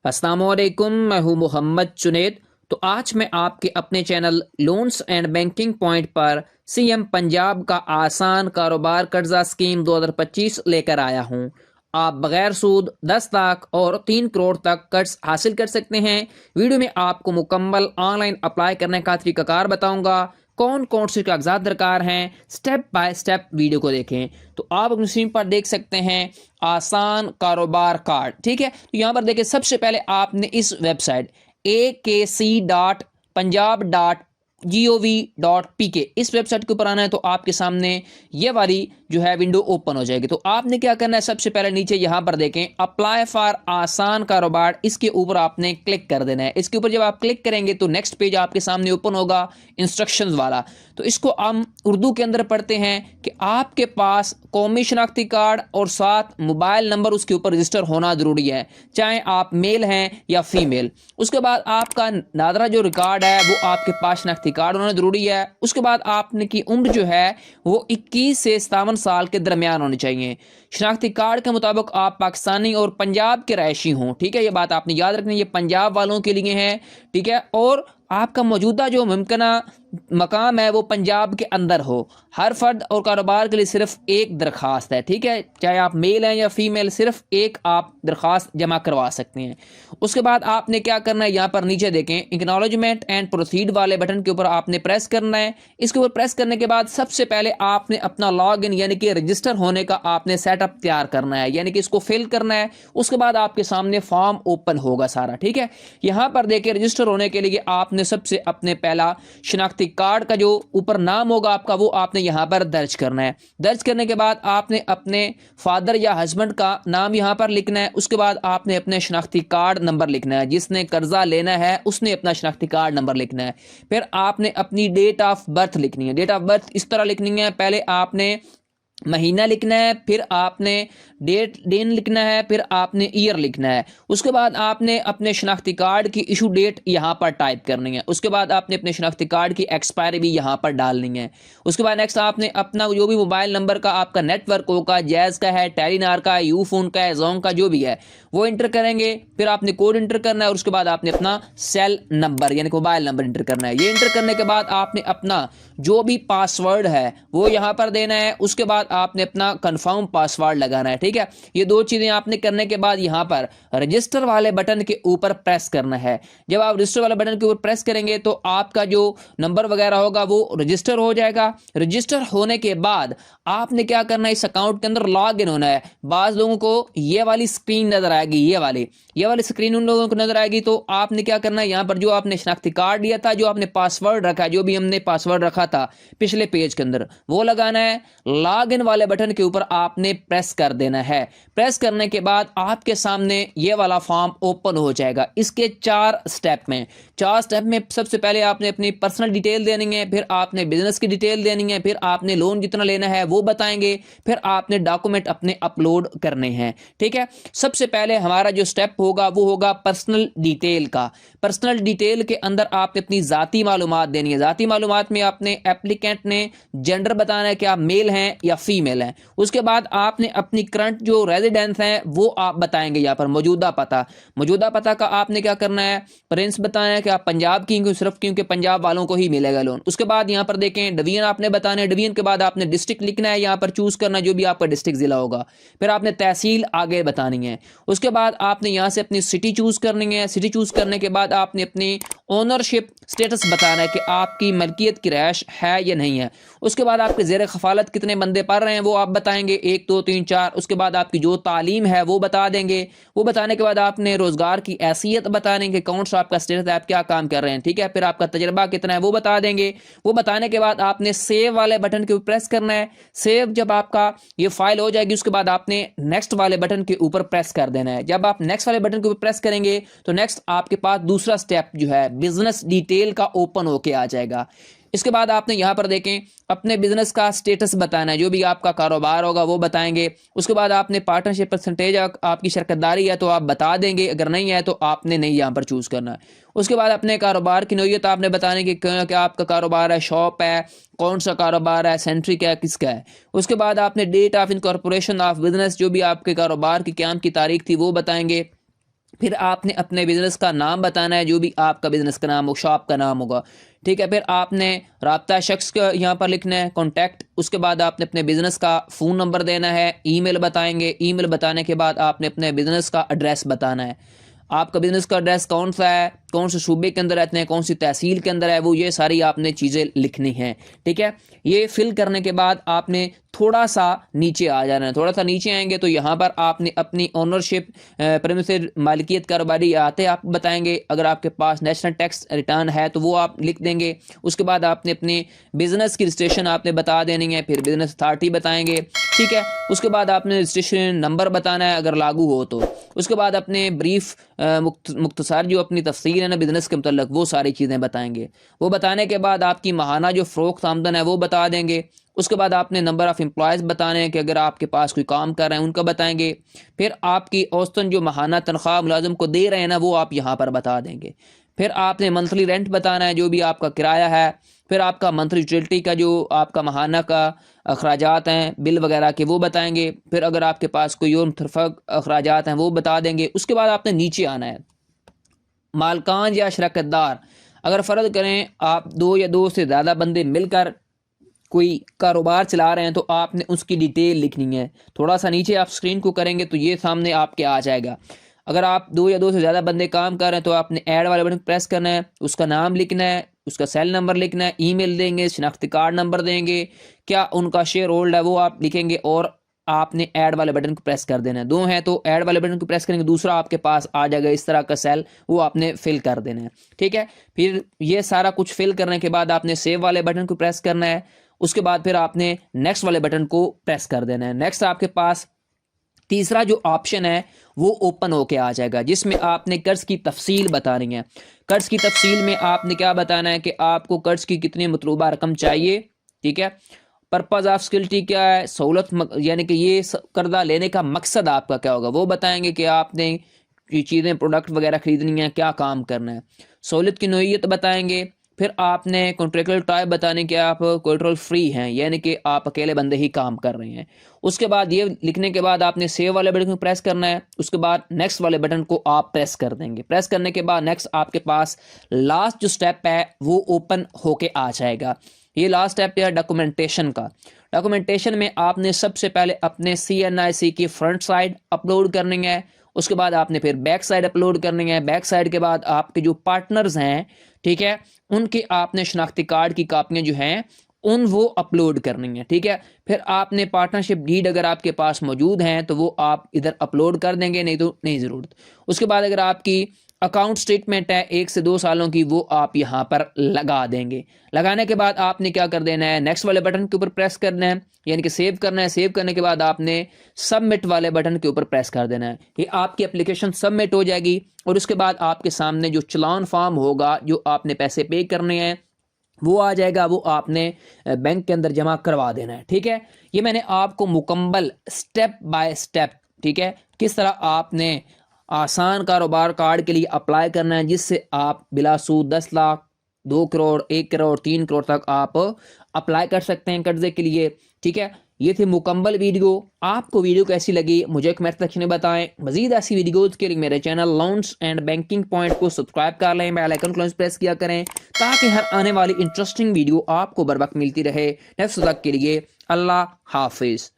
अस्सलामुअलैकुम, मैं हूँ मोहम्मद जुनैद। तो आज मैं आपके अपने channel loans and banking point पर सीएम पंजाब का आसान कारोबार कर्जा स्कीम 2025 लेकर आया हूँ। आप बगैर सूद 10 लाख और 3 करोड़ तक कर्ज हासिल कर सकते हैं। वीडियो में आपको मुकम्मल ऑनलाइन अप्लाई करने का तरीकाकार बताऊंगा। कौन कौन से कागजात दरकार हैं, स्टेप बाय स्टेप वीडियो को देखें। तो आप अपनी स्क्रीन पर देख सकते हैं आसान कारोबार कार्ड। ठीक है, तो यहाँ पर देखिए सबसे पहले आपने इस वेबसाइट akc.punjab.gov.pk इस वेबसाइट के ऊपर आना है। तो आपके सामने ये वाली जो है विंडो ओपन हो जाएगी। तो आपने क्या करना है, सबसे पहले नीचे यहाँ पर देखें अप्लाई फॉर आसान कारोबार, इसके ऊपर आपने क्लिक कर देना है। इसके ऊपर जब आप क्लिक करेंगे तो नेक्स्ट पेज आपके सामने ओपन होगा इंस्ट्रक्शंस वाला। तो इसको हम उर्दू के अंदर पढ़ते हैं कि आपके पास कौमी शनाख्ती कार्ड और साथ मोबाइल नंबर उसके ऊपर रजिस्टर होना जरूरी है, चाहे आप मेल हैं या फीमेल। उसके बाद आपका नादरा जो रिकॉर्ड है वो आपके पास शनाख्ती कार्ड होना जरूरी है। उसके बाद आपने की उम्र जो है वो 21 से 57 साल के दरमियान होनी चाहिए। शनाख्ती कार्ड के मुताबिक आप पाकिस्तानी और पंजाब के रहायशी हों। ठीक है, ये बात आपने याद रखनी है, ये पंजाब वालों के लिए है। ठीक है, और आपका मौजूदा जो मुमकिना मकाम है वो पंजाब के अंदर हो। हर फर्द और कारोबार के लिए सिर्फ एक दरखास्त है। ठीक है, चाहे आप मेल हैं या फीमेल, सिर्फ एक आप दरखास्त जमा करवा सकते हैं। उसके बाद आपने क्या करना है, यहाँ पर नीचे देखें एक्नॉलेजमेंट एंड प्रोसीड वाले बटन के ऊपर आपने प्रेस करना है। इसके ऊपर प्रेस करने के बाद सबसे पहले आपने अपना लॉग इन यानी कि रजिस्टर होने का आपने सेटअप तैयार करना है, यानी कि इसको फिल करना है। उसके बाद आपके सामने फॉर्म ओपन होगा सारा। ठीक है, यहाँ पर देखिए रजिस्टर होने के लिए आपने सबसे अपने पहला शनाख्ती कार्ड का जो ऊपर नाम होगा आपका वो आपने यहां पर दर्ज करना है। दर्ज करने के बाद आपने अपने फादर या हस्बैंड का नाम यहां पर लिखना है। उसके बाद आपने अपने शनाख्ती कार्ड नंबर लिखना है, जिसने कर्जा लेना है उसने अपना शनाख्ती कार्ड नंबर लिखना है। फिर आपने अपनी डेट ऑफ बर्थ लिखनी है। डेट ऑफ बर्थ इस तरह लिखनी है, पहले आपने महीना लिखना है, फिर आपने डेट दिन लिखना है, फिर आपने ईयर लिखना है। उसके बाद आपने अपने शनाख्ती कार्ड की इशू डेट यहाँ पर टाइप करनी है। उसके बाद आपने अपने शनाख्ती कार्ड की एक्सपायरी भी यहाँ पर डालनी है। उसके बाद नेक्स्ट आपने अपना जो भी मोबाइल नंबर का आपका नेटवर्क होगा, जैज़ का है, टेलीनार का है, यू फोन का है, जोंग का जो भी है वो इंटर करेंगे। फिर आपने कोड इंटर करना है और उसके बाद आपने अपना सेल नंबर यानी मोबाइल नंबर इंटर करना है। ये इंटर करने के बाद आपने अपना जो भी पासवर्ड है वो यहाँ पर देना है। उसके बाद आपने अपना कंफर्म पासवर्ड लगाना है। ठीक है, ये दो चीजें आपने करने के बाद यहाँ पर रजिस्टर वाले बटन के ऊपर प्रेस करना है। जब आप रजिस्टर वाले बटन के ऊपर प्रेस करेंगे तो आपका जो नंबर वगैरह होगा वो रजिस्टर हो जाएगा। रजिस्टर होने के बाद आपने क्या करना है, इस अकाउंट के अंदर लॉग इन होना है। बाज लोगों को ये वाली स्क्रीन नजर आएगी, ये वाली स्क्रीन उन लोगों को नजर आएगी। तो आपने क्या करना है, यहाँ पर जो आपने शनाख्ती कार्ड लिया था, जो आपने पासवर्ड रखा है, जो भी हमने पासवर्ड रखा था पिछले पेज के अंदर, वो लगाना है। लॉग इन वाले बटन के ऊपर आपने प्रेस कर देना है। प्रेस करने के बाद आपके सामने ये वाला फॉर्म ओपन हो जाएगा। इसके चार स्टेप में सबसे पहले आपने अपनी पर्सनल डिटेल देनी है, फिर आपने बिजनेस की डिटेल देनी है, फिर आपने लोन जितना लेना है वो बताएंगे, फिर आपने डॉक्यूमेंट अपने अपलोड करने हैं। ठीक है, सबसे पहले हमारा जो स्टेप होगा वो होगा पर्सनल डिटेल का। पर्सनल डिटेल के अंदर आपने अपनी जाती मालूमात देनी है। जाती मालूमात में आपने एप्लीकेंट ने जेंडर बताना है कि आप मेल हैं या फीमेल हैं। उसके बाद आपने अपनी करंट जो रेजिडेंस है वो आप बताएंगे। यहाँ पर मौजूदा पता का आपने क्या करना है, प्रिंस बताना है कि आप पंजाब की, सिर्फ क्योंकि पंजाब वालों को ही मिलेगा लोन। उसके बाद यहाँ पर देखें डिवीजन आपने बताना है। डिवीजन के बाद आपने डिस्ट्रिक्ट लिखना है, यहाँ पर चूज करना जो भी आपका डिस्ट्रिक्ट जिला होगा। फिर आपने तहसील आगे बतानी है। उसके बाद आपने यहाँ से अपनी सिटी चूज करनी है। सिटी चूज करने के बाद आपने अपनी ओनरशिप स्टेटस बताना है कि आपकी मलकियत की रहायश है या नहीं है। उसके बाद आपके जेर खफालत कितने बंदे पढ़ रहे हैं वो आप बताएंगे, 1 2 3 4। उसके बाद आपकी जो तालीम है वो बता देंगे। वो बताने के बाद आपने रोजगार की हैसियत बताने के कौन सा आपका स्टेटस है, आप क्या काम कर रहे हैं। ठीक है, फिर आपका तजर्बा कितना है वो बता देंगे। वो बताने के बाद आपने सेव वाले बटन के ऊपर प्रेस करना है। सेव जब आपका ये फाइल हो जाएगी उसके बाद आपने नेक्स्ट वाले बटन के ऊपर प्रेस कर देना है। जब आप नेक्स्ट वाले बटन के ऊपर प्रेस करेंगे तो नेक्स्ट आपके पास दूसरा स्टेप जो है बिजनेस डिटेल का ओपन होके आ जाएगा। इसके बाद आपने यहाँ पर देखें अपने बिजनेस का स्टेटस बताना है, जो भी आपका कारोबार होगा वो बताएंगे। उसके बाद आपने पार्टनरशिप परसेंटेज आपकी शरकतदारी है तो आप बता देंगे, अगर नहीं है तो आपने नहीं यहाँ पर चूज करना है। उसके बाद अपने कारोबार की नौयत आपने बताने की, क्या आपका कारोबार है, शॉप है, कौन सा कारोबार है, सेंट्रिक है, किसका है। उसके बाद आपने date of incorporation of business, जो भी आपके कारोबार की क़याम की तारीख थी वो बताएंगे। फिर आपने अपने बिज़नेस का नाम बताना है, जो भी आपका बिज़नेस का नाम हो, शॉप का नाम होगा, ठीक है। फिर आपने राब्ता शख्स का यहाँ पर लिखना है, कॉन्टैक्ट। उसके बाद आपने अपने बिज़नेस का फ़ोन नंबर देना है, ईमेल बताएंगे। ईमेल बताने के बाद आपने अपने बिज़नेस का एड्रेस बताना है। आपका बिज़नेस का एड्रेस कौन सा है, कौन से सूबे के अंदर रहते हैं, कौन सी तहसील के अंदर है वो, ये सारी आपने चीज़ें लिखनी हैं, ठीक है। ये फिल करने के बाद आपने थोड़ा सा नीचे आ जाना है। थोड़ा सा नीचे आएंगे तो यहाँ पर आपने अपनी ओनरशिप प्रेमिसेस मालिकियत कारोबारी आते आप बताएंगे। अगर आपके पास नेशनल टैक्स रिटर्न है तो वो आप लिख देंगे। उसके बाद आपने अपनी बिज़नेस की रजिस्ट्रेशन आपने बता देनी है, फिर बिज़नेस अथॉरिटी बताएंगे, ठीक है। उसके बाद आपने रजिस्ट्रेशन नंबर बताना है अगर लागू हो तो। उसके बाद अपने ब्रीफ मुख्तसर जो अपनी तफसीर है ना बिज़नेस के मतलब, वो सारी चीज़ें बताएंगे। वो बताने के बाद आपकी माहाना जो फ़रोख्त आमदन है वो बता देंगे। उसके बाद आपने नंबर ऑफ़ एम्प्लॉयज़ बताने हैं कि अगर आपके पास कोई काम कर रहे हैं उनका बताएंगे। फिर आपकी औसतन जो माहाना तनख्वाह मुलाजिम को दे रहे हैं ना वो आप यहाँ पर बता देंगे। फिर आपने मंथली रेंट बताना है, जो भी आपका किराया है। फिर आपका मंथली यूटिलिटी का जो आपका माहाना का अखराजात हैं बिल वगैरह के वो बताएंगे। फिर अगर आपके पास कोई और मुतफ़र्रिक़ अखराजात हैं वो बता देंगे। उसके बाद आपने नीचे आना है, मालकान या शराकतदार। अगर फ़र्ज़ करें आप दो या दो से ज़्यादा बंदे मिलकर कोई कारोबार चला रहे हैं तो आपने उसकी डिटेल लिखनी है। थोड़ा सा नीचे आप स्क्रीन को करेंगे तो ये सामने आपके आ जाएगा। अगर आप दो या दो से ज़्यादा बंदे काम कर रहे हैं तो आपने ऐड वाले बटन प्रेस करना है, उसका नाम लिखना है, उसका सेल नंबर लिखना है, ईमेल देंगे, शनाख्ती कार्ड नंबर देंगे, क्या उनका शेयर होल्ड है वो आप लिखेंगे और आपने ऐड वाले बटन को प्रेस कर देना है। दो हैं तो ऐड वाले बटन को प्रेस करेंगे, दूसरा आपके पास आ जाएगा इस तरह का सेल, वो आपने फिल कर देना है, ठीक है। फिर ये सारा कुछ फिल करने के बाद आपने सेव वाले बटन को प्रेस करना है। उसके बाद फिर आपने नेक्स्ट वाले बटन को प्रेस कर देना है। नेक्स्ट आपके पास तीसरा जो ऑप्शन है वो ओपन होके आ जाएगा, जिसमें आपने कर्ज की तफसील बतानी है। कर्ज की तफसील में आपने क्या बताना है कि आपको कर्ज की कितनी मतलूबा रकम चाहिए, ठीक है। पर्पज़ ऑफ सिक्योरिटी क्या है, सहूलत यानी कि ये कर्जा लेने का मकसद आपका क्या होगा वो बताएंगे कि आपने ये चीज़ें प्रोडक्ट वगैरह ख़रीदनी है, क्या काम करना है। सहूलत की नोयत बताएंगे। फिर आपने कॉन्ट्रेक्चुअल टाइप बताने कि आप कोलेटरल फ्री हैं, यानी कि आप अकेले बंदे ही काम कर रहे हैं। उसके बाद ये लिखने के बाद आपने सेव वाले बटन को प्रेस करना है। उसके बाद नेक्स्ट वाले बटन को आप प्रेस कर देंगे। प्रेस करने के बाद नेक्स्ट आपके पास लास्ट जो स्टेप है वो ओपन होके आ जाएगा। ये लास्ट स्टेप है डॉक्यूमेंटेशन का। डॉक्यूमेंटेशन में आपने सबसे पहले अपने CNIC की फ्रंट साइड अपलोड करनी है। उसके बाद आपने फिर बैक साइड अपलोड करनी है। बैक साइड के बाद आपके जो पार्टनर्स हैं, ठीक है, उनके आपने शनाख्ती कार्ड की कापियाँ जो हैं वो अपलोड करनी है, ठीक है। फिर आपने पार्टनरशिप डीड अगर आपके पास मौजूद हैं तो वो आप इधर अपलोड कर देंगे, नहीं तो नहीं ज़रूरत। उसके बाद अगर आपकी अकाउंट स्टेटमेंट है 1 से 2 सालों की वो आप यहाँ पर लगा देंगे। लगाने के बाद आपने क्या कर देना है, नेक्स्ट वाले बटन के ऊपर प्रेस करना है, यानी कि सेव करना है। सेव करने के बाद आपने सबमिट वाले बटन के ऊपर प्रेस कर देना है। ये आपकी एप्लीकेशन सबमिट हो जाएगी और उसके बाद आपके सामने जो चलान फॉर्म होगा, जो आपने पैसे पे करने हैं वो आ जाएगा, वो आपने बैंक के अंदर जमा करवा देना है, ठीक है। ये मैंने आपको मुकम्मल स्टेप बाय स्टेप, ठीक है, किस तरह आपने आसान कारोबार कार्ड के लिए अप्लाई करना है, जिससे आप बिला सूद 10 लाख 2 करोड़ 1 करोड़ 3 करोड़ तक आप अप्लाई कर सकते हैं कर्जे के लिए, ठीक है। ये थी मुकम्मल वीडियो। आपको वीडियो कैसी लगी मुझे कमेंट सेक्शन में बताएं। मजीद ऐसी वीडियोज़ के लिए मेरे channel loans and banking point को सब्सक्राइब कर लें, बेल आइकन को प्रेस किया करें ताकि हर आने वाली इंटरेस्टिंग वीडियो आपको बर वक्त मिलती रहे। नेक्स्ट तक के लिए अल्लाह हाफिज़।